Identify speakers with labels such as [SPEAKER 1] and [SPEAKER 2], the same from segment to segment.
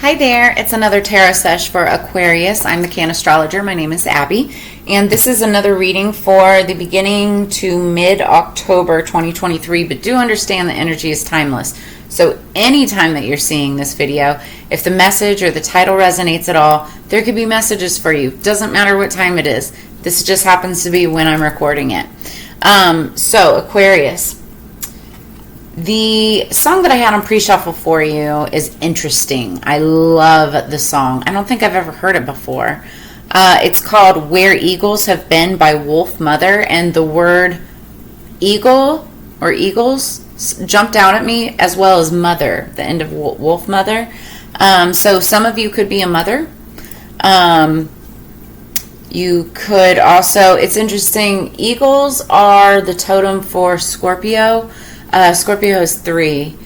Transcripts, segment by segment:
[SPEAKER 1] Hi there, it's another tarot sesh for Aquarius. I'm the Cannastrologer. My name is Abby, and this is another reading for the beginning to mid-October 2023, but do understand the energy is timeless. So anytime that you're seeing this video, if the message or the title resonates at all, there could be messages for you. Doesn't matter what time it is. This just happens to be when I'm recording it. So Aquarius. The song that I had on pre-shuffle for you is interesting. I love the song. I don't think I've ever heard it before. It's called Where Eagles Have Been by Wolf Mother, and the word eagle or eagles jumped out at me, as well as mother, the end of Wolf Mother. So some of you could be a mother. You could also, it's interesting, eagles are the totem for Scorpio. Scorpio has three: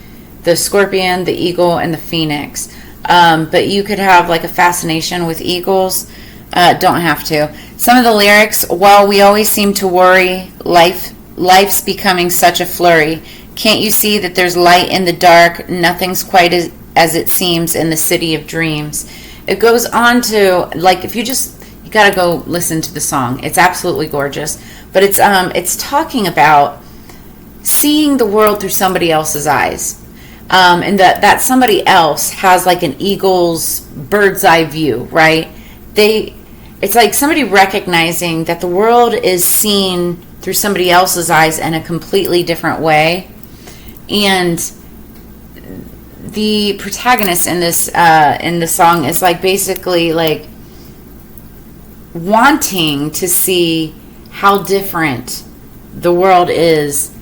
[SPEAKER 1] the scorpion, the eagle, and the phoenix. But you could have like a fascination with eagles. Don't have to. Some of the lyrics: while we always seem to worry, life's becoming such a flurry. Can't you see that there's light in the dark? Nothing's quite as it seems in the city of dreams. It goes on to, like, if you gotta go listen to the song. It's absolutely gorgeous. But it's talking about seeing the world through somebody else's eyes, and that somebody else has like an eagle's bird's eye view, right? It's like somebody recognizing that the world is seen through somebody else's eyes in a completely different way. And the protagonist in this in the song is like basically like wanting to see how different the world is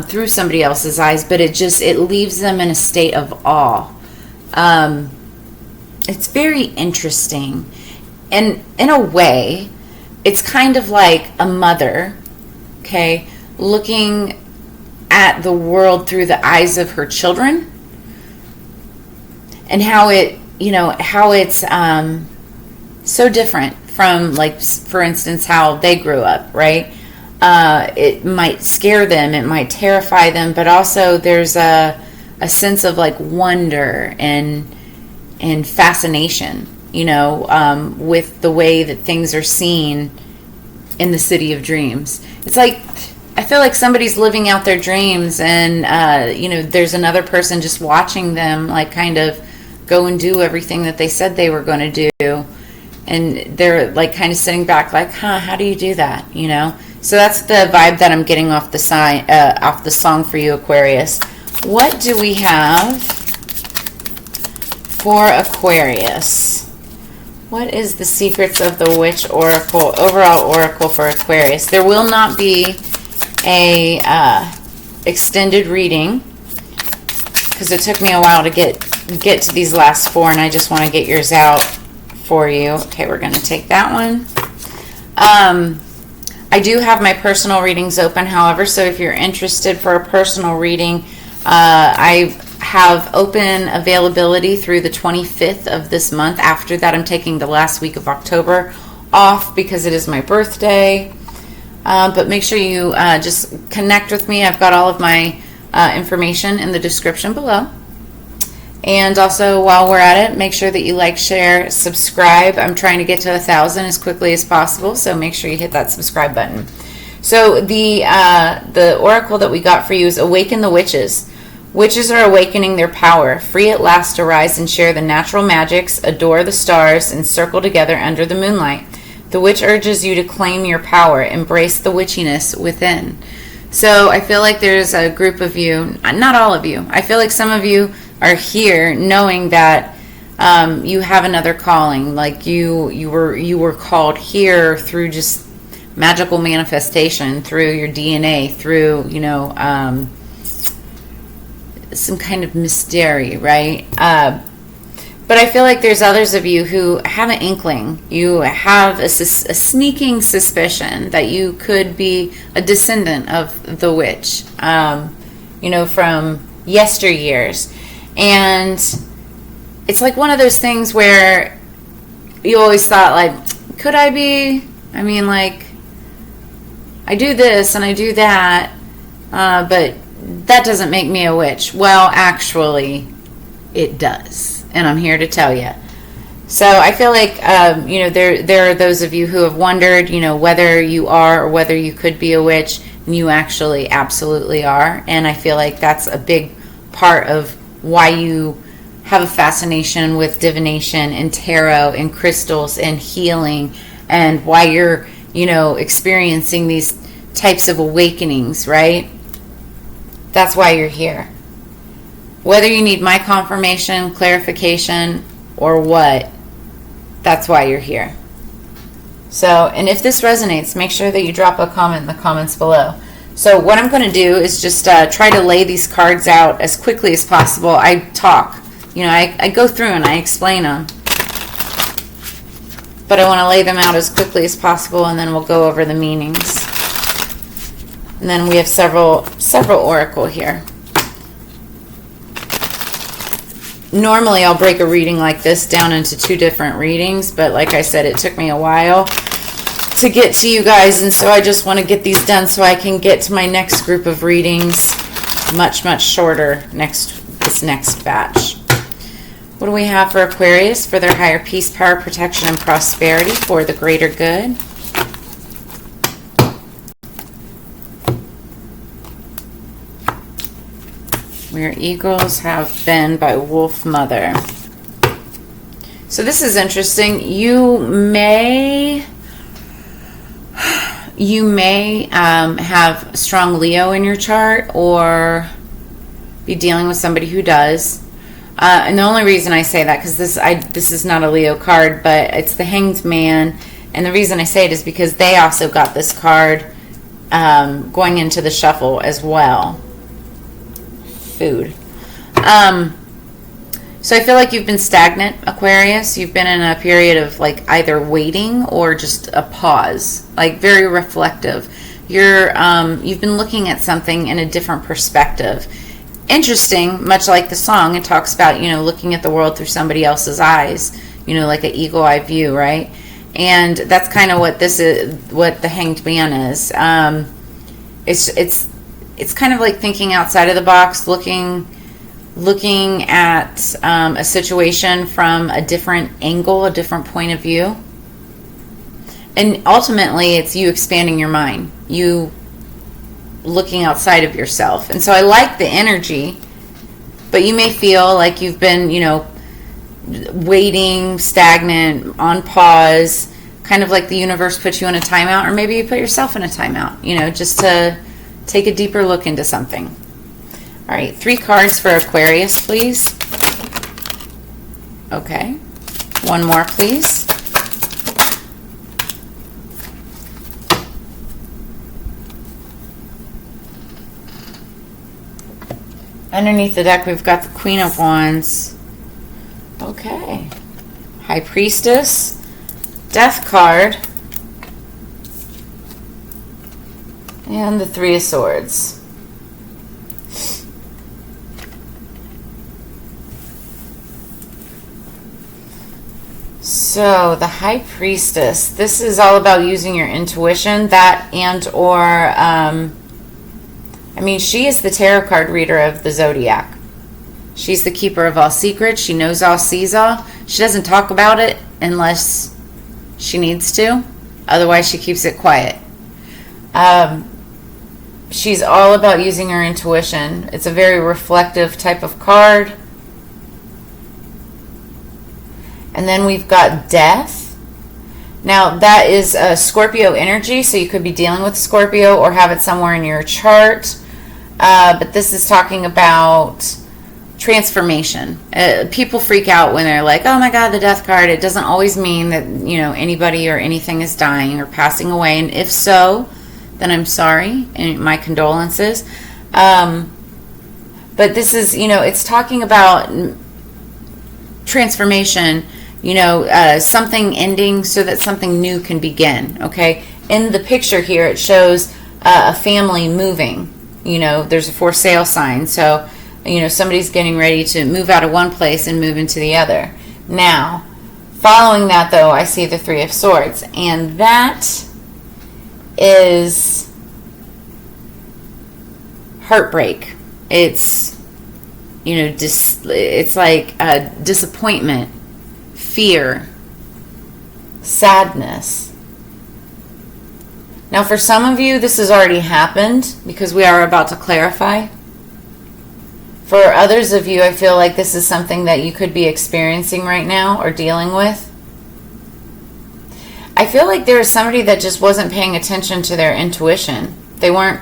[SPEAKER 1] through somebody else's eyes, but it leaves them in a state of awe. It's very interesting, and in a way it's kind of like a mother, okay, looking at the world through the eyes of her children, and how it's so different from, like, for instance, how they grew up, right? It might scare them, it might terrify them, but also there's a sense of like wonder and fascination, with the way that things are seen in the city of dreams. It's like, I feel like somebody's living out their dreams, and there's another person just watching them, like, kind of go and do everything that they said they were going to do, and they're like kind of sitting back like, how do you do that, So that's the vibe that I'm getting off the song for you, Aquarius. What do we have for Aquarius? What is the secrets of the Witch Oracle, overall oracle for Aquarius? There will not be a extended reading because it took me a while to get to these last four, and I just want to get yours out for you. Okay, we're going to take that one. I do have my personal readings open, however, so if you're interested for a personal reading, I have open availability through the 25th of this month. After that, I'm taking the last week of October off because it is my birthday. But make sure you just connect with me. I've got all of my information in the description below. And also, while we're at it, make sure that you like, share, subscribe. I'm trying to get to 1,000 as quickly as possible, so make sure you hit that subscribe button. So the oracle that we got for you is Awaken the Witches. Witches are awakening their power. Free at last to rise and share the natural magics, adore the stars, and circle together under the moonlight. The witch urges you to claim your power, embrace the witchiness within. So I feel like there's a group of you, not all of you, I feel like some of you are here knowing that you have another calling, like you were called here through just magical manifestation, through your DNA, through some kind of mystery, right? But I feel like there's others of you who have an inkling. You have a sneaking suspicion that you could be a descendant of the witch, from yesteryears. And it's like one of those things where you always thought, like, could I be? I mean, like, I do this and I do that, but that doesn't make me a witch. Well, actually, it does. and I'm here to tell you. So I feel like, you know, there are those of you who have wondered, you know, whether you are or whether you could be a witch, and you actually absolutely are. And I feel like that's a big part of why you have a fascination with divination and tarot and crystals and healing, and why you're, you know, experiencing these types of awakenings, right? That's why you're here. Whether you need my confirmation, clarification, or what, that's why you're here. So, and if this resonates, make sure that you drop a comment in the comments below. So what I'm going to do is just try to lay these cards out as quickly as possible. I talk, you know, I go through and I explain them. But I want to lay them out as quickly as possible, and then we'll go over the meanings. And then we have several oracle here. Normally I'll break a reading like this down into 2 different readings, but like I said, it took me a while to get to you guys, and so I just want to get these done so I can get to my next group of readings much shorter this next batch. What do we have for Aquarius for their higher peace, power, protection, and prosperity for the greater good? Where eagles have been by Wolf Mother. So this is interesting. You may have strong Leo in your chart, or be dealing with somebody who does. And the only reason I say that, because this is not a Leo card, but it's the Hanged Man. And the reason I say it is because they also got this card going into the shuffle as well. Food. So I feel like you've been stagnant, Aquarius. You've been in a period of like either waiting or just a pause, like very reflective. You've been looking at something in a different perspective. Interesting, much like the song, it talks about, you know, looking at the world through somebody else's eyes, you know, like an eagle eye view, right? And that's kind of what this is, what the Hanged Man is. It's kind of like thinking outside of the box, looking at a situation from a different angle, a different point of view. And ultimately, it's you expanding your mind, you looking outside of yourself. And so I like the energy, but you may feel like you've been, you know, waiting, stagnant, on pause, kind of like the universe put you in a timeout, or maybe you put yourself in a timeout, you know, just to take a deeper look into something. All right, 3 cards for Aquarius, please. Okay. 1 more, please. Underneath the deck, we've got the Queen of Wands. Okay. High Priestess. Death card. And the 3 of Swords. So, the High Priestess. This is all about using your intuition. That and or... I mean, she is the tarot card reader of the Zodiac. She's the keeper of all secrets. She knows all, sees all. She doesn't talk about it unless she needs to. Otherwise, she keeps it quiet. She's all about using her intuition. It's a very reflective type of card. And then we've got Death. Now, that is a Scorpio energy, so you could be dealing with Scorpio or have it somewhere in your chart. But this is talking about transformation. People freak out when they're like, oh my God, the Death card. It doesn't always mean that, you know, anybody or anything is dying or passing away. And if so, then I'm sorry and my condolences. But this is, you know, it's talking about transformation, you know, something ending so that something new can begin, okay? In the picture here, it shows a family moving. You know, there's a for sale sign. So, you know, somebody's getting ready to move out of one place and move into the other. Now, following that, though, I see the 3 of Swords. And that is heartbreak. It's you know, it's like disappointment, fear, sadness. Now, for some of you, this has already happened because we are about to clarify. For others of you, I feel like this is something that you could be experiencing right now or dealing with. I feel like there is somebody that just wasn't paying attention to their intuition. They weren't,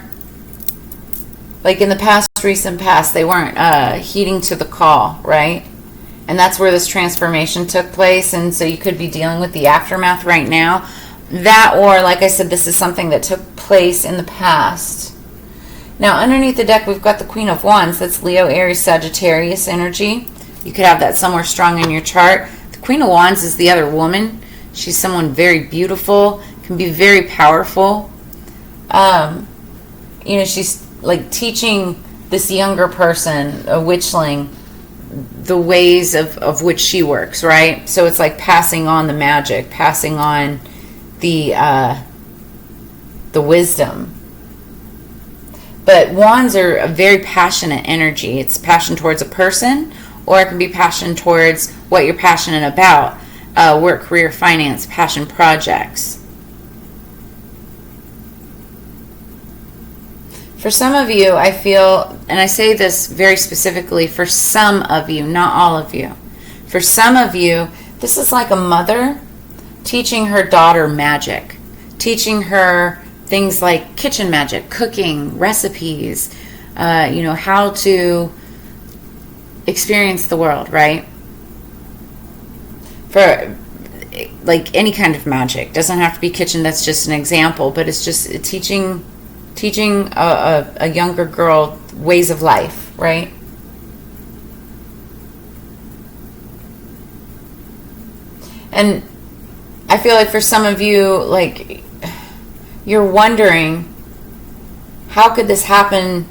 [SPEAKER 1] like in the recent past, they weren't heeding to the call, right? And that's where this transformation took place. And so you could be dealing with the aftermath right now. That, or like I said, this is something that took place in the past. Now, underneath the deck, we've got the Queen of Wands. That's Leo, Aries, Sagittarius energy. You could have that somewhere strong in your chart. The Queen of Wands is the other woman. She's someone very beautiful, can be very powerful. You know, she's like teaching this younger person, a witchling, the ways of which she works, right? So it's like passing on the magic, passing on the wisdom. But wands are a very passionate energy. It's passion towards a person, or it can be passion towards what you're passionate about. Work, career, finance, passion projects. For some of you, I feel, and I say this very specifically for some of you, not all of you. For some of you, this is like a mother teaching her daughter magic, teaching her things like kitchen magic, cooking, recipes, you know, how to experience the world, right? For like any kind of magic. Doesn't have to be kitchen, that's just an example, but it's just teaching a younger girl ways of life, right? And I feel like for some of you, like, you're wondering, how could this happen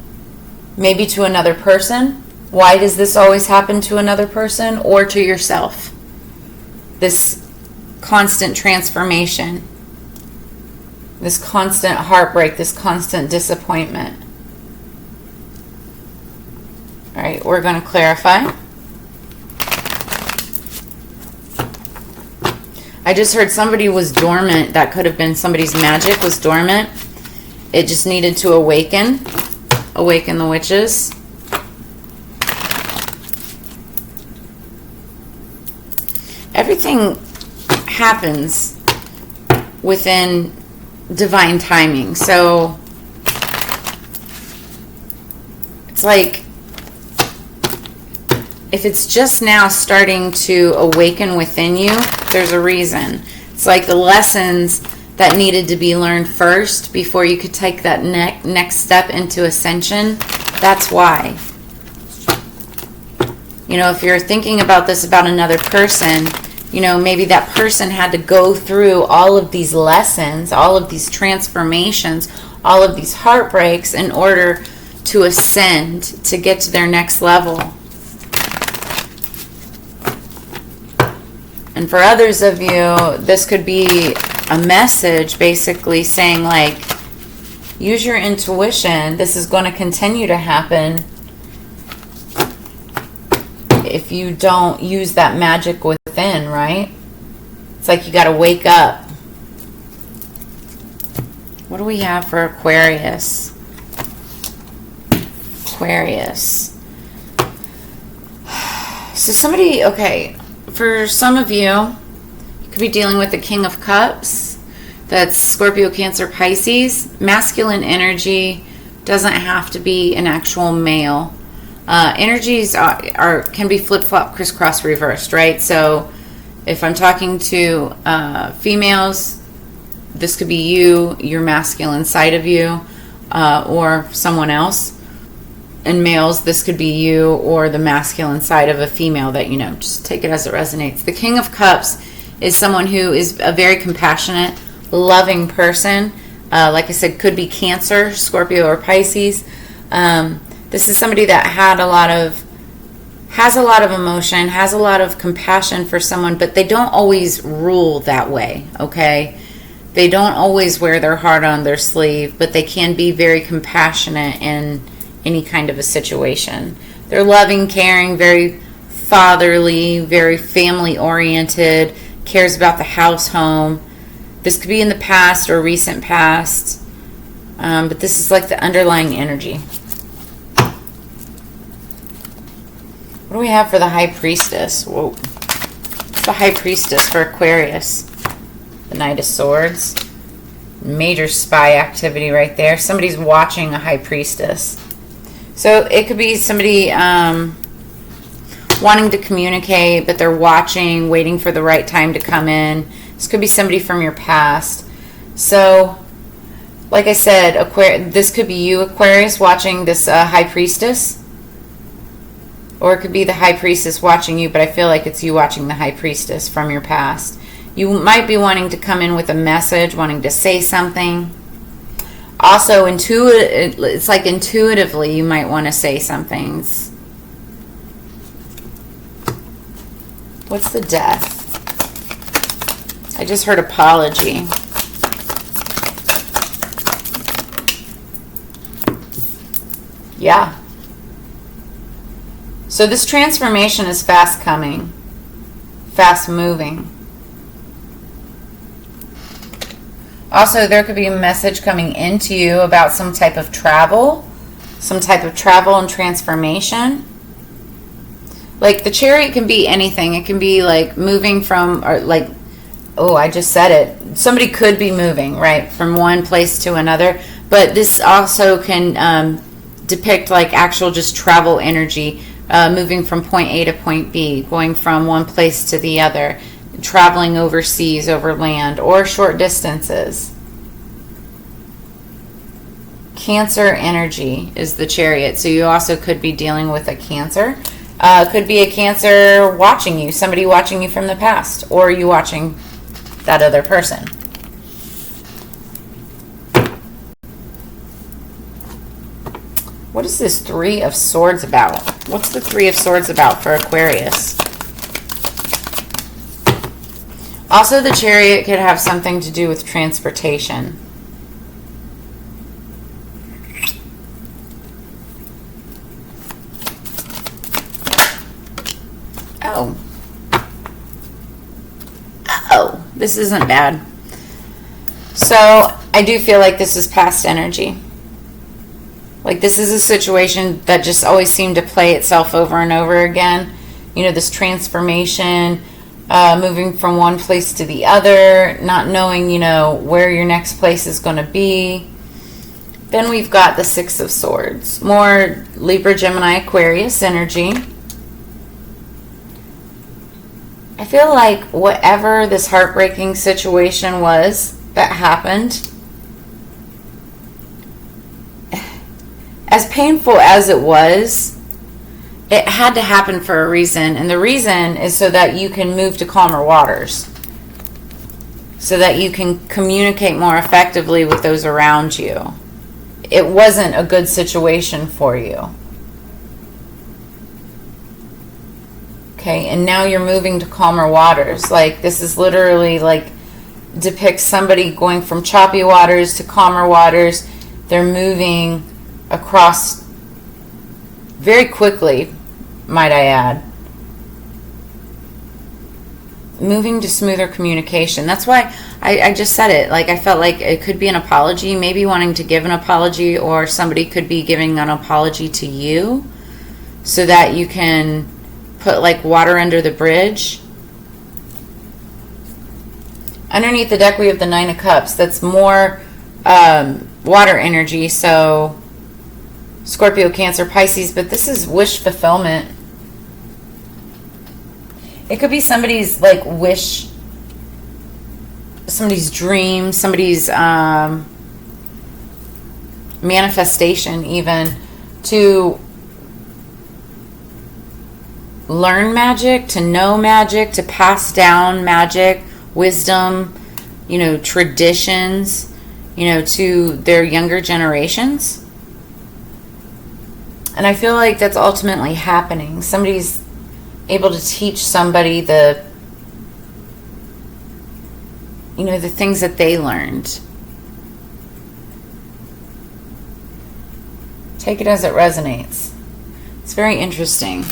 [SPEAKER 1] maybe to another person? Why does this always happen to another person or to yourself? This constant transformation, this constant heartbreak, this constant disappointment. All right, we're going to clarify. I just heard somebody was dormant. That could have been somebody's magic was dormant. It just needed to awaken. Awaken the witches. Everything happens within divine timing. So it's like, if it's just now starting to awaken within you, there's a reason. It's like the lessons that needed to be learned first before you could take that next step into ascension. That's why. You know, if you're thinking about this about another person, you know, maybe that person had to go through all of these lessons, all of these transformations, all of these heartbreaks in order to ascend, to get to their next level. And for others of you, this could be a message basically saying, like, use your intuition. This is going to continue to happen if you don't use that magic within, right? It's like you got to wake up. What do we have for Aquarius? Aquarius. So somebody, okay, for some of you, you could be dealing with the King of Cups. That's Scorpio, Cancer, Pisces. Masculine energy doesn't have to be an actual male. Energies can be flip-flop, crisscross, reversed, right? So if I'm talking to females, this could be you, your masculine side of you, or someone else. And males, this could be you or the masculine side of a female that, you know, just take it as it resonates. The King of Cups is someone who is a very compassionate, loving person. Like I said, could be Cancer, Scorpio, or Pisces. This is somebody that has a lot of emotion, has a lot of compassion for someone, but they don't always rule that way, okay? They don't always wear their heart on their sleeve, but they can be very compassionate in any kind of a situation. They're loving, caring, very fatherly, very family-oriented, cares about the house, home. This could be in the past or recent past, but this is like the underlying energy. What do we have for the High Priestess? Whoa. The High Priestess for Aquarius. The Knight of Swords. Major spy activity right there. Somebody's watching a High Priestess. So it could be somebody wanting to communicate, but they're watching, waiting for the right time to come in. This could be somebody from your past. So, like I said, this could be you, Aquarius, watching this High Priestess. Or it could be the High Priestess watching you, but I feel like it's you watching the High Priestess from your past. You might be wanting to come in with a message, wanting to say something. Also, it's like intuitively you might want to say some things. What's the Death? I just heard apology. Yeah. So this transformation is fast coming, fast moving. Also, there could be a message coming into you about some type of travel and transformation. Like the Chariot can be anything. It can be like moving from, or like, oh, I just said it. Somebody could be moving, right, from one place to another. But this also can depict like actual just travel energy, moving from point A to point B, going from one place to the other, traveling overseas, over land, or short distances. Cancer energy is the Chariot. So you also could be dealing with a Cancer. Could be a Cancer watching you, somebody watching you from the past, or you watching that other person. What is this Three of Swords about? What's the Three of Swords about for Aquarius? Also, the Chariot could have something to do with transportation. Oh, this isn't bad. So, I do feel like this is past energy. Like this is a situation that just always seemed to play itself over and over again. You know, this transformation, moving from one place to the other, not knowing, you know, where your next place is going to be. Then we've got the Six of Swords. More Libra, Gemini, Aquarius energy. I feel like whatever this heartbreaking situation was that happened, as painful as it was, it had to happen for a reason. And the reason is so that you can move to calmer waters. So that you can communicate more effectively with those around you. It wasn't a good situation for you. Okay, and now you're moving to calmer waters. Like, this is literally like depicts somebody going from choppy waters to calmer waters. They're moving across very quickly, might I add. Moving to smoother communication. That's why I just said it. Like, I felt like it could be an apology, maybe wanting to give an apology, or somebody could be giving an apology to you so that you can put like water under the bridge. Underneath the deck we have the Nine of Cups. That's more water energy, so Scorpio, Cancer, Pisces, but this is wish fulfillment. It could be somebody's like wish, somebody's dream, somebody's manifestation even, to learn magic, to know magic, to pass down magic, wisdom, you know, traditions, you know, to their younger generations. And I feel like that's ultimately happening. Somebody's able to teach somebody the, you know, the things that they learned. Take it as it resonates. It's very interesting.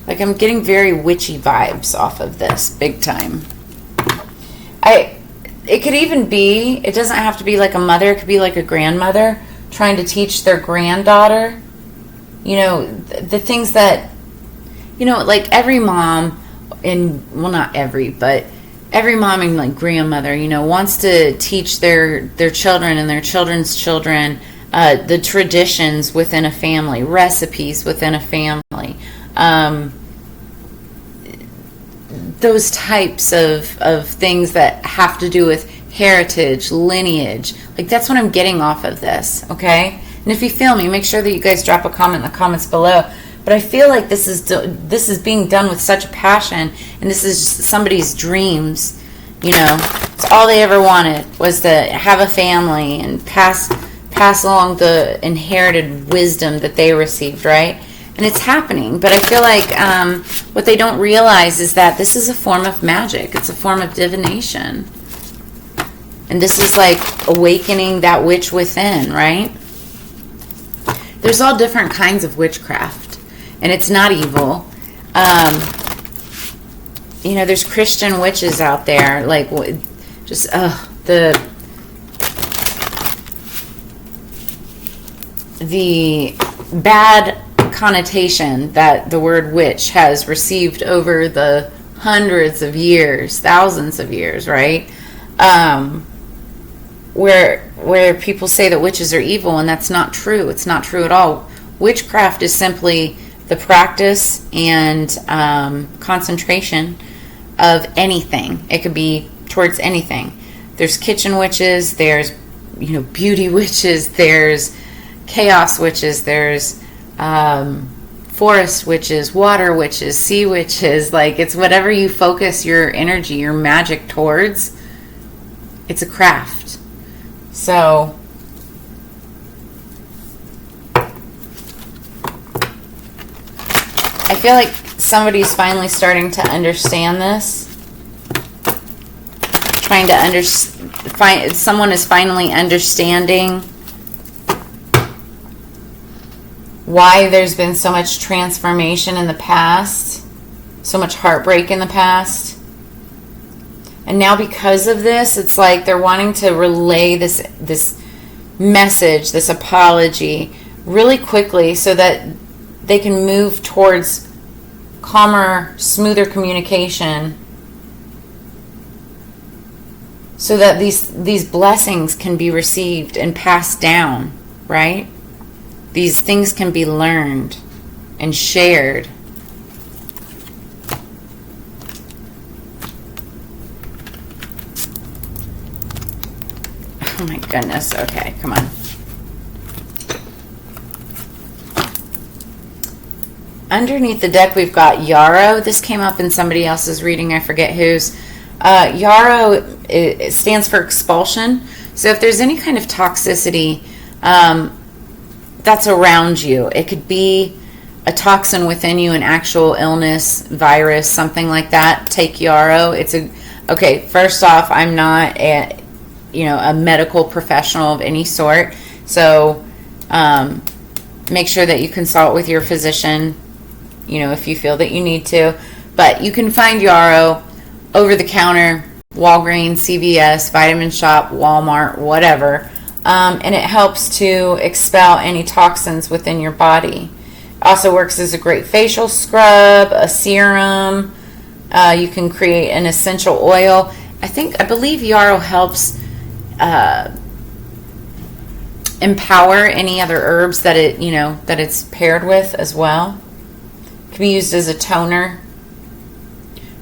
[SPEAKER 1] Like, I'm getting very witchy vibes off of this, big time. It could even be, it doesn't have to be like a mother, it could be like a grandmother trying to teach their granddaughter, you know, the things that, you know, like every mom, well, not every, but every mom and like grandmother, you know, wants to teach their children and their children's children the traditions within a family, recipes within a family, those types of things that have to do with heritage, lineage. Like, that's what I'm getting off of this, okay? And if you feel me, make sure that you guys drop a comment in the comments below. But I feel like this is being done with such a passion, and this is just somebody's dreams, you know. It's all they ever wanted was to have a family and pass along the inherited wisdom that they received, right? And it's happening. But I feel like what they don't realize is that this is a form of magic. It's a form of divination. And this is like awakening that witch within, right? There's all different kinds of witchcraft. And it's not evil. You know, there's Christian witches out there. Like, just, the bad connotation that the word witch has received over the hundreds of years, thousands of years, right? Where people say that witches are evil, and that's not true. It's not true at all. Witchcraft is simply the practice and concentration of anything. It could be towards anything. There's kitchen witches, there's, you know, beauty witches, there's chaos witches, there's forest witches, water witches, sea witches. Like, it's whatever you focus your energy, your magic towards. It's a craft. So I feel like somebody's finally starting to understand this. Trying to someone is finally understanding why there's been so much transformation in the past, so much heartbreak in the past. And now because of this, it's like they're wanting to relay this message, this apology really quickly so that they can move towards calmer, smoother communication, so that these blessings can be received and passed down, right? These things can be learned and shared. Oh my goodness. Okay, come on. Underneath the deck, we've got Yarrow. This came up in somebody else's reading. I forget whose. Yarrow, it stands for expulsion. So if there's any kind of toxicity that's around you, it could be a toxin within you, an actual illness, virus, something like that. Take Yarrow. Okay, first off, I'm not a medical professional of any sort. So make sure that you consult with your physician, if you feel that you need to. But you can find Yarrow over the counter, Walgreens, CVS, Vitamin Shop, Walmart, whatever. And it helps to expel any toxins within your body. Also works as a great facial scrub, a serum. You can create an essential oil. I believe Yarrow helps empower any other herbs that that it's paired with as well. It can be used as a toner.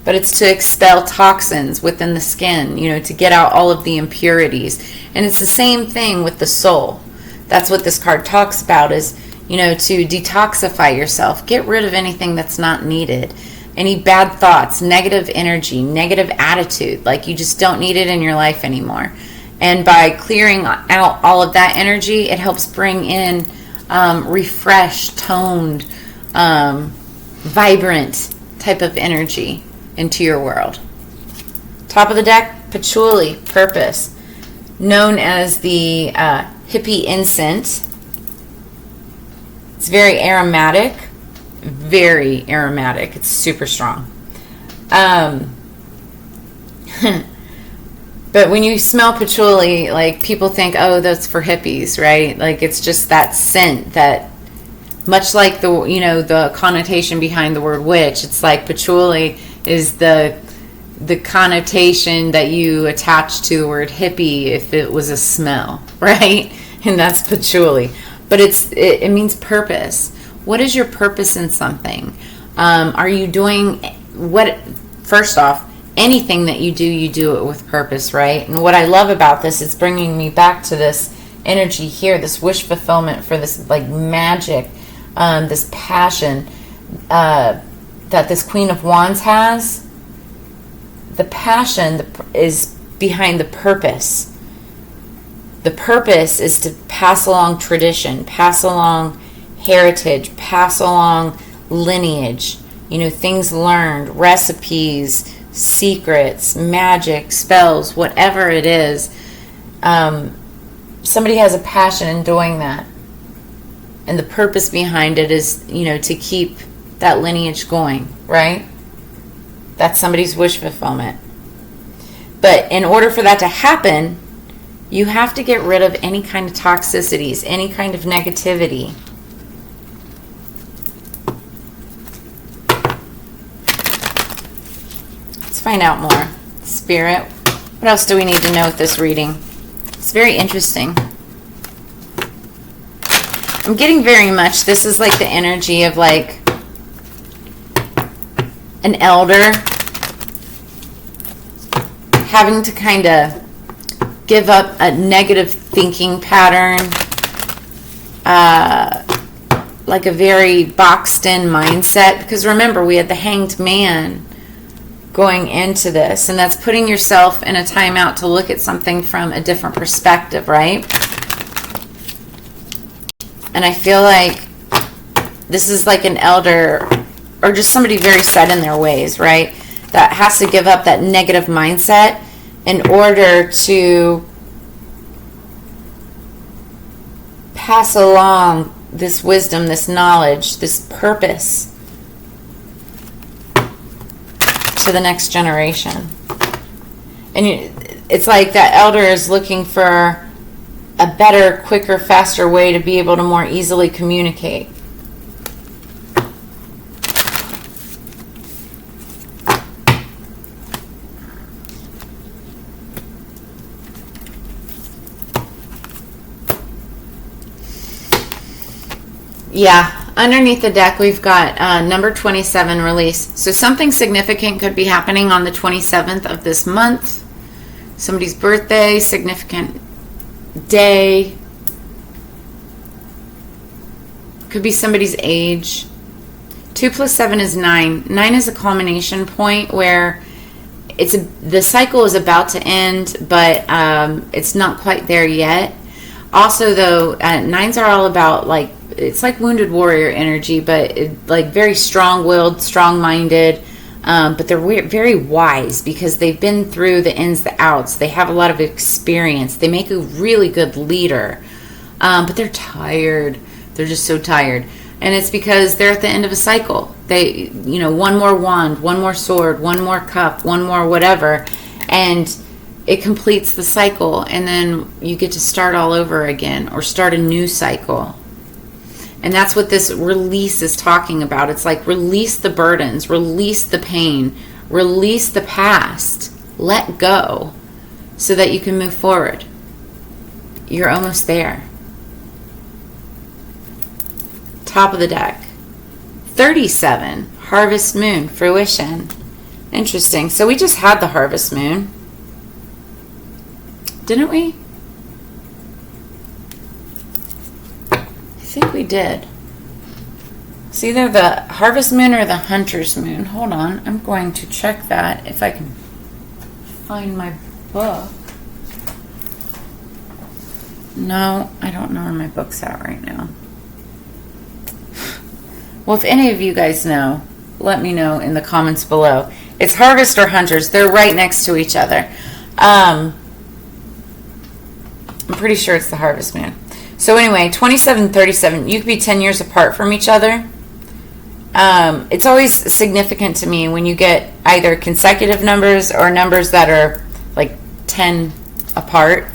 [SPEAKER 1] But it's to expel toxins within the skin, to get out all of the impurities. And it's the same thing with the soul. That's what this card talks about is, to detoxify yourself. Get rid of anything that's not needed. Any bad thoughts, negative energy, negative attitude. Like you just don't need it in your life anymore. And by clearing out all of that energy, it helps bring in refreshed, toned, vibrant type of energy into your world. Top of the deck, patchouli, purpose, known as the hippie incense. It's very aromatic. Very aromatic. It's super strong. But when you smell patchouli, like, people think, oh, that's for hippies, right? Like, it's just that scent that, much like the, you know, the connotation behind the word witch, it's like patchouli is the connotation that you attach to the word hippie if it was a smell, right? And that's patchouli. But it means purpose. What is your purpose in something? Are you doing what? First off, anything that you do it with purpose, right? And what I love about this, it's bringing me back to this energy here, this wish fulfillment for this, like, magic, this passion that this Queen of Wands has. The passion is behind the purpose. The purpose is to pass along tradition, pass along heritage, pass along lineage, you know, things learned, recipes, secrets, magic, spells, whatever it is. Somebody has a passion in doing that. And the purpose behind it is, you know, to keep that lineage going, right? That's somebody's wish fulfillment. But in order for that to happen, you have to get rid of any kind of toxicities, any kind of negativity. Let's find out more. Spirit, what else do we need to know with this reading? It's very interesting. I'm getting very much, this is like the energy of like an elder having to kind of give up a negative thinking pattern, like a very boxed in mindset. Because remember, we had the Hanged Man going into this, and that's putting yourself in a timeout to look at something from a different perspective, right? And I feel like this is like an elder or just somebody very set in their ways, right? That has to give up that negative mindset in order to pass along this wisdom, this knowledge, this purpose to the next generation. And it's like that elder is looking for a better, quicker, faster way to be able to more easily communicate. Yeah, underneath the deck we've got number 27, release. So something significant could be happening on the 27th of this month. Somebody's birthday, significant day. Could be somebody's age. 2 plus 7 is 9. 9 is a culmination point where the cycle is about to end, but it's not quite there yet. Also, though, 9s are all about, like, it's like wounded warrior energy, but like very strong-willed, strong-minded, but they're very wise because they've been through the ins, the outs. They have a lot of experience. They make a really good leader, but they're tired. They're just so tired. And it's because they're at the end of a cycle. They, you know, one more wand, one more sword, one more cup, one more whatever, and it completes the cycle, and then you get to start all over again or start a new cycle. And that's what this release is talking about. It's like release the burdens, release the pain, release the past, let go so that you can move forward. You're almost there. Top of the deck. 37, Harvest Moon, fruition. Interesting. So we just had the Harvest Moon. Didn't we? I think we did. It's either the Harvest Moon or the Hunter's Moon. Hold on. I'm going to check that if I can find my book. No, I don't know where my book's at right now. Well, if any of you guys know, let me know in the comments below. It's Harvest or Hunters. They're right next to each other. I'm pretty sure it's the Harvest Moon. So anyway, 27, 37, you could be 10 years apart from each other. It's always significant to me when you get either consecutive numbers or numbers that are like 10 apart.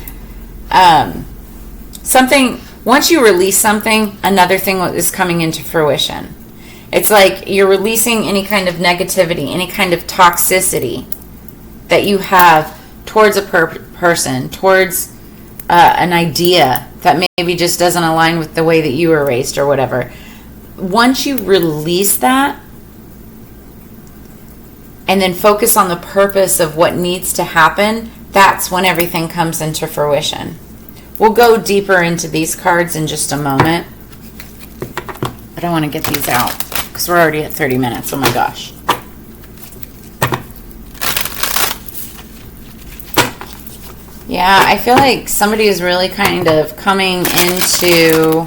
[SPEAKER 1] Once you release something, another thing is coming into fruition. It's like you're releasing any kind of negativity, any kind of toxicity that you have towards a person, towards an idea that maybe just doesn't align with the way that you were raised or whatever. Once you release that and then focus on the purpose of what needs to happen, that's when everything comes into fruition. We'll go deeper into these cards in just a moment. But I want to get these out because we're already at 30 minutes. Oh my gosh. Yeah, I feel like somebody is really kind of coming into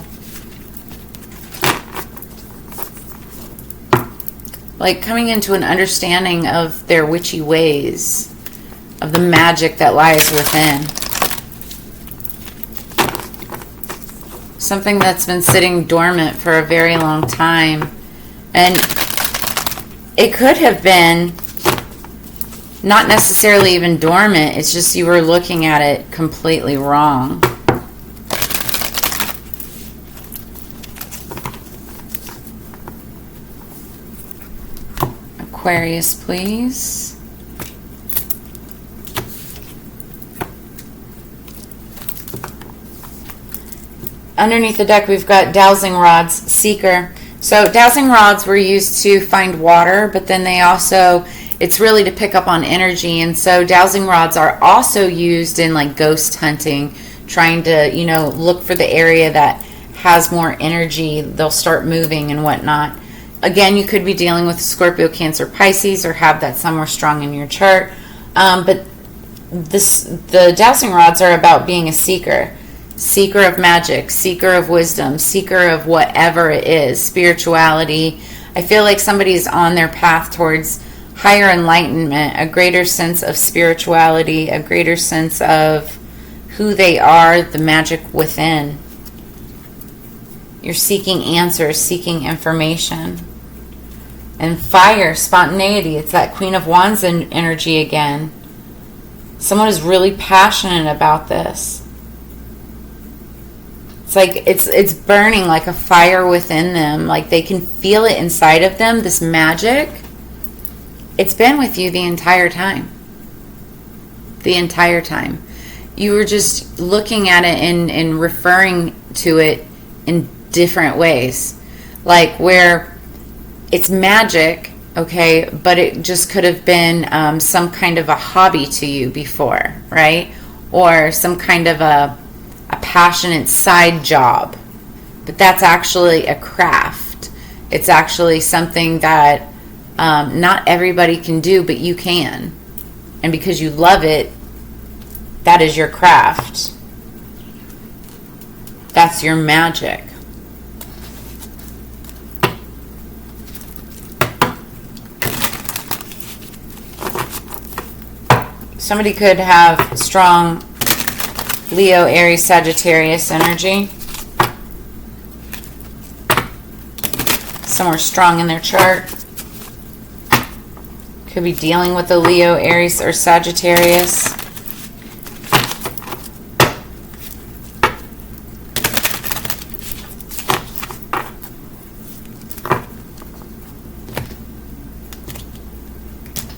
[SPEAKER 1] an understanding of their witchy ways, of the magic that lies within. Something that's been sitting dormant for a very long time. And it could have been not necessarily even dormant, it's just you were looking at it completely wrong. Aquarius, please. Underneath the deck, we've got dowsing rods, Seeker. So dowsing rods were used to find water, but then they also, it's really to pick up on energy. And so dowsing rods are also used in like ghost hunting, trying to, look for the area that has more energy. They'll start moving and whatnot. Again, you could be dealing with Scorpio, Cancer, Pisces, or have that somewhere strong in your chart. But the dowsing rods are about being a seeker. Seeker of magic, seeker of wisdom, seeker of whatever it is, spirituality. I feel like somebody's on their path towards higher enlightenment, a greater sense of spirituality, a greater sense of who they are, the magic within. You're seeking answers, seeking information. And fire, spontaneity, it's that Queen of Wands energy again. Someone is really passionate about this. It's like it's burning like a fire within them. Like they can feel it inside of them, this magic. It's been with you the entire time. The entire time. You were just looking at it and referring to it in different ways. Like where it's magic, okay, but it just could have been some kind of a hobby to you before, right? Or some kind of a passionate side job. But that's actually a craft. It's actually something that not everybody can do, but you can. And because you love it, that is your craft. That's your magic. Somebody could have strong Leo, Aries, Sagittarius energy. Somewhere strong in their chart. Could be dealing with a Leo, Aries, or Sagittarius.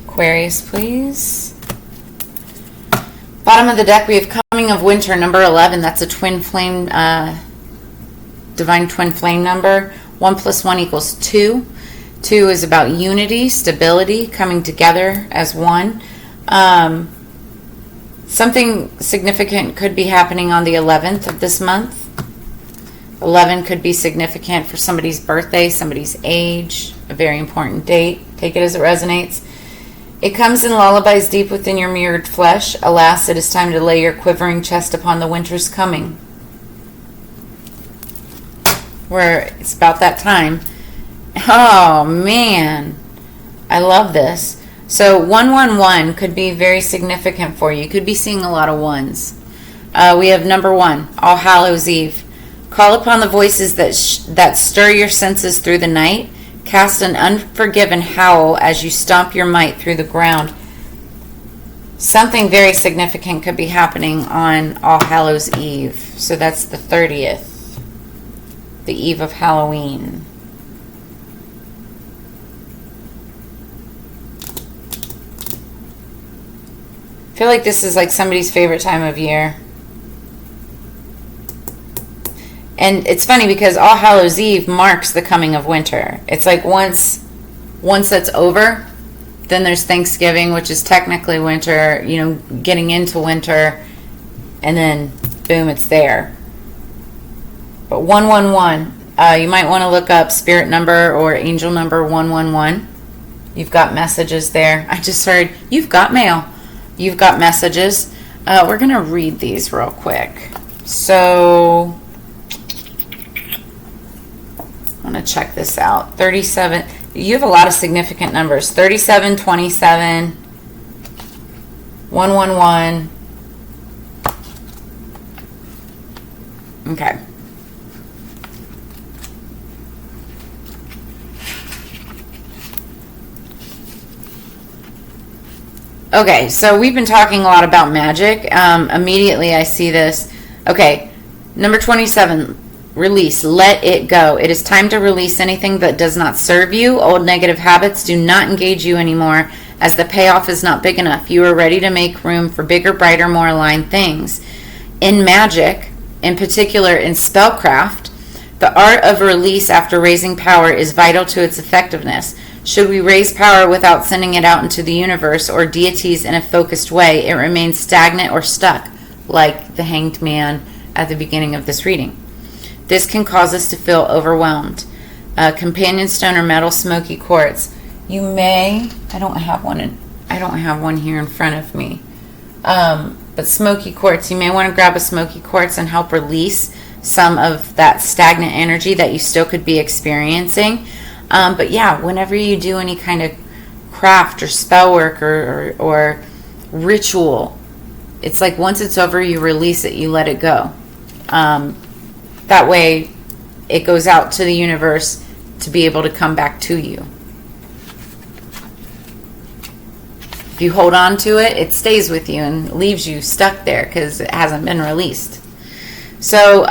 [SPEAKER 1] Aquarius, please. Bottom of the deck, we have Coming of Winter, number 11. That's a twin flame, divine twin flame number. 1 + 1 = 2. 2 is about unity, stability, coming together as one. Something significant could be happening on the 11th of this month. 11 could be significant for somebody's birthday, somebody's age, a very important date. Take it as it resonates. It comes in lullabies deep within your mirrored flesh. Alas, it is time to lay your quivering chest upon the winter's coming. Where it's about that time. Oh, man. I love this. So 111 could be very significant for you. You could be seeing a lot of ones. We have number 1, All Hallows Eve. Call upon the voices that stir your senses through the night. Cast an unforgiven howl as you stomp your might through the ground. Something very significant could be happening on All Hallows Eve. So that's the 30th, the eve of Halloween. I feel like this is like somebody's favorite time of year. And it's funny because All Hallows Eve marks the coming of winter. It's like once that's over, then there's Thanksgiving, which is technically winter, you know, getting into winter, and then boom, it's there. But 111, you might want to look up spirit number or angel number 111. You've got messages there. I just heard, you've got mail. You've got messages. We're going to read these real quick. So, I want to check this out. 37. You have a lot of significant numbers. 37, 27, 111. Okay. Okay, so we've been talking a lot about magic. Immediately I see this. Okay, number 27, release. Let it go. It is time to release anything that does not serve you. Old negative habits do not engage you anymore, as the payoff is not big enough. You are ready to make room for bigger, brighter, more aligned things. In magic, in particular in spellcraft, the art of release after raising power is vital to its effectiveness. Should we raise power without sending it out into the universe or deities in a focused way, it remains stagnant or stuck, like the Hanged Man at the beginning of this reading. This can cause us to feel overwhelmed. Companion stone or metal smoky quartz. You may, I don't have one here in front of me. But smoky quartz, you may want to grab a smoky quartz and help release some of that stagnant energy that you still could be experiencing. But yeah, whenever you do any kind of craft or spell work or ritual, it's like once it's over, you release it, you let it go. That way it goes out to the universe to be able to come back to you. If you hold on to it, it stays with you and leaves you stuck there because it hasn't been released. So,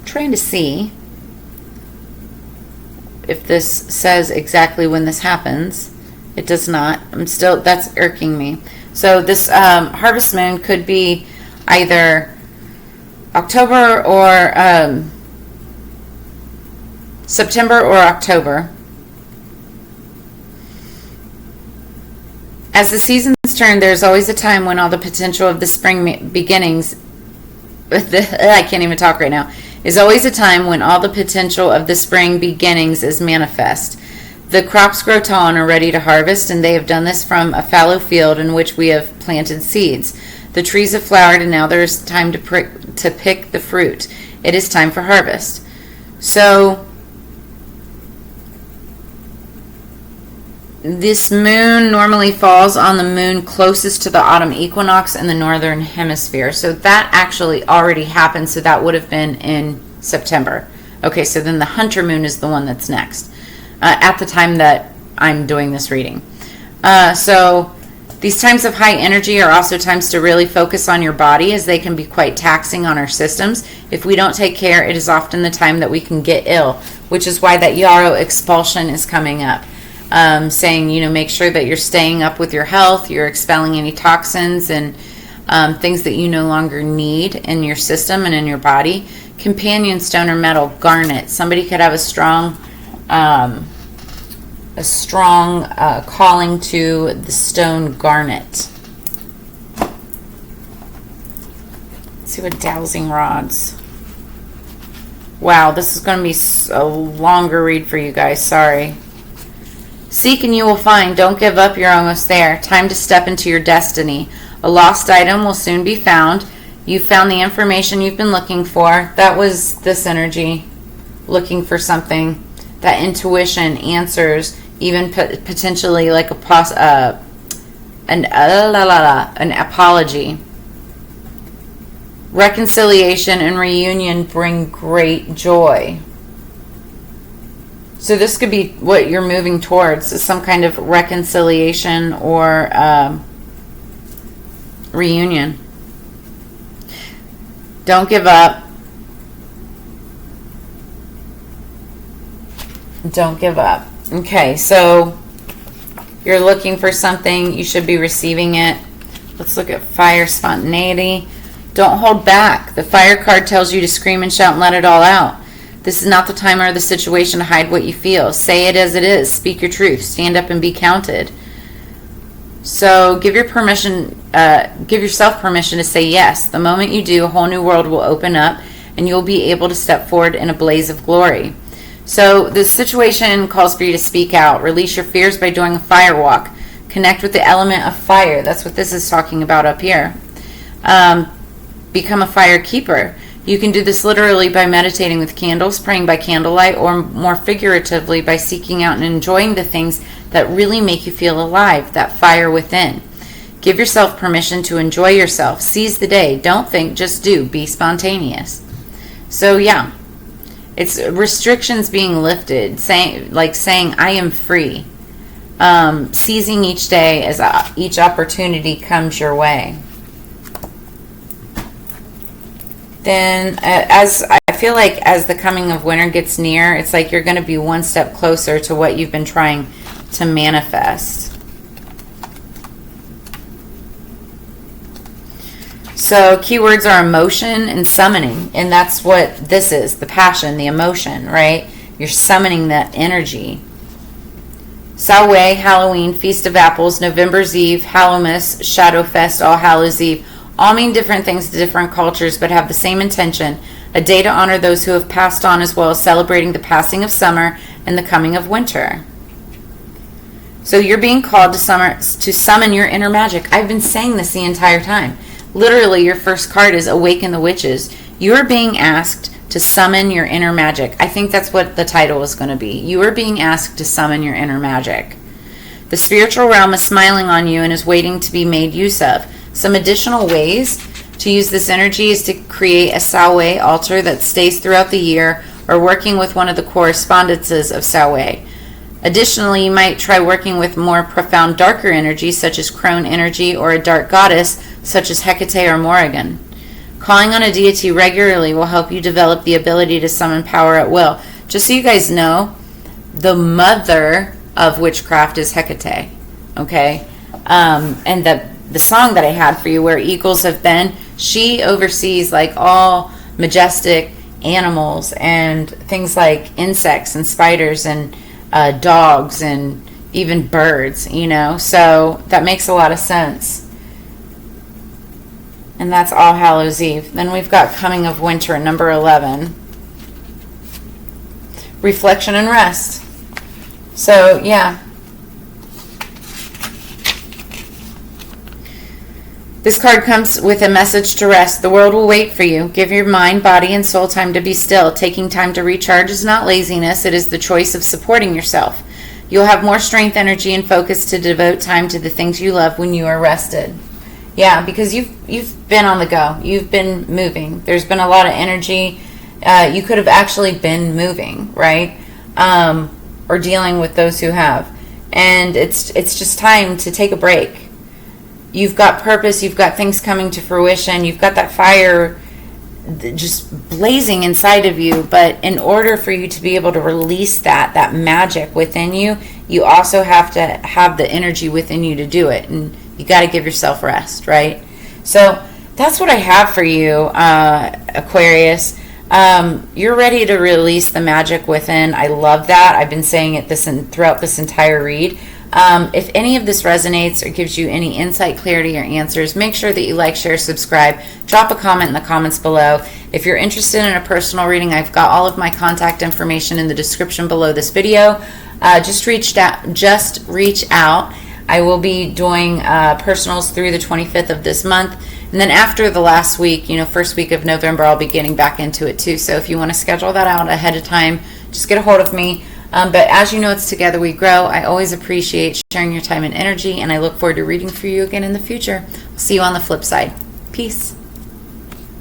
[SPEAKER 1] trying to see if this says exactly when this happens. It does not. That's irking me. So this harvest moon could be either October or September or October. As the seasons turn, there's always a time when all the potential of the spring beginnings, I can't even talk right now, is always a time when all the potential of the spring beginnings is manifest. The crops grow tall and are ready to harvest, and they have done this from a fallow field in which we have planted seeds. The trees have flowered, and now there is time to pick the fruit. It is time for harvest. So, this moon normally falls on the moon closest to the autumn equinox in the northern hemisphere. So that actually already happened. So that would have been in September. Okay, so then the hunter moon is the one that's next at the time that I'm doing this reading. So these times of high energy are also times to really focus on your body, as they can be quite taxing on our systems. If we don't take care, it is often the time that we can get ill, which is why that yarrow expulsion is coming up. Saying, make sure that you're staying up with your health, you're expelling any toxins and things that you no longer need in your system and in your body. Companion stone or metal, garnet. Somebody could have a strong calling to the stone garnet. Let's see what dowsing rods. Wow, this is going to be a longer read for you guys. Sorry. Seek and you will find. Don't give up. You're almost there. Time to step into your destiny. A lost item will soon be found. You found the information you've been looking for. That was this energy. Looking for something. That intuition, answers, even potentially like an an apology. Reconciliation and reunion bring great joy. So this could be what you're moving towards, is some kind of reconciliation or reunion. Don't give up. Don't give up. Okay, so you're looking for something, you should be receiving it. Let's look at fire, spontaneity. Don't hold back. The fire card tells you to scream and shout and let it all out. This is not the time or the situation to hide what you feel. Say it as it is. Speak your truth. Stand up and be counted. So give yourself permission to say yes. The moment you do, a whole new world will open up and you'll be able to step forward in a blaze of glory. So the situation calls for you to speak out. Release your fears by doing a fire walk. Connect with the element of fire. That's what this is talking about up here. Become a fire keeper. You can do this literally by meditating with candles, praying by candlelight, or more figuratively by seeking out and enjoying the things that really make you feel alive, that fire within. Give yourself permission to enjoy yourself. Seize the day. Don't think, just do. Be spontaneous. So yeah, it's restrictions being lifted, saying I am free. Seizing each day as each opportunity comes your way. Then as I feel like as the coming of winter gets near, it's like you're going to be one step closer to what you've been trying to manifest. So keywords are emotion and summoning, and that's what this is, the passion, the emotion, right? You're summoning that energy. Samhain, Halloween, Feast of Apples, November's Eve, Hallowmas, Shadowfest, All Hallows Eve, all mean different things to different cultures, but have the same intention, a day to honor those who have passed on, as well as celebrating the passing of summer and the coming of winter. So you're being called to summon your inner magic. I've been saying this the entire time. Literally, your first card is Awaken the Witches. You are being asked to summon your inner magic. I think that's what the title is going to be. You are being asked to summon your inner magic. The spiritual realm is smiling on you and is waiting to be made use of. Some additional ways to use this energy is to create a Samhain altar that stays throughout the year, or working with one of the correspondences of Samhain. Additionally, you might try working with more profound darker energies such as crone energy, or a dark goddess such as Hecate or Morrigan. Calling on a deity regularly will help you develop the ability to summon power at will. Just so you guys know, the mother of witchcraft is Hecate, okay? And the song that I had for you, Where Eagles Have Been, she oversees like all majestic animals and things like insects and spiders and dogs and even birds, you know, so that makes a lot of sense. And that's All Hallows Eve. Then we've got Coming of Winter, number 11. Reflection and rest. So yeah, this card comes with a message to rest. The world will wait for you. Give your mind, body, and soul time to be still. Taking time to recharge is not laziness. It is the choice of supporting yourself. You'll have more strength, energy, and focus to devote time to the things you love when you are rested. Yeah, because you've been on the go. You've been moving. There's been a lot of energy. You could have actually been moving, right? Or dealing with those who have. And it's just time to take a break. You've got purpose, you've got things coming to fruition, you've got that fire just blazing inside of you, but in order for you to be able to release that magic within you, you also have to have the energy within you to do it, and you got to give yourself rest, right? So that's what I have for you, Aquarius. You're ready to release the magic within. I love that. I've been saying it throughout this entire read. If any of this resonates or gives you any insight, clarity, or answers, make sure that you like, share, subscribe. Drop a comment in the comments below. If you're interested in a personal reading, I've got all of my contact information in the description below this video. Just reach out. I will be doing personals through the 25th of this month. And then after the last week, first week of November, I'll be getting back into it too. So if you want to schedule that out ahead of time, just get a hold of me. But as you know, it's together we grow. I always appreciate sharing your time and energy, and I look forward to reading for you again in the future. See you on the flip side. Peace.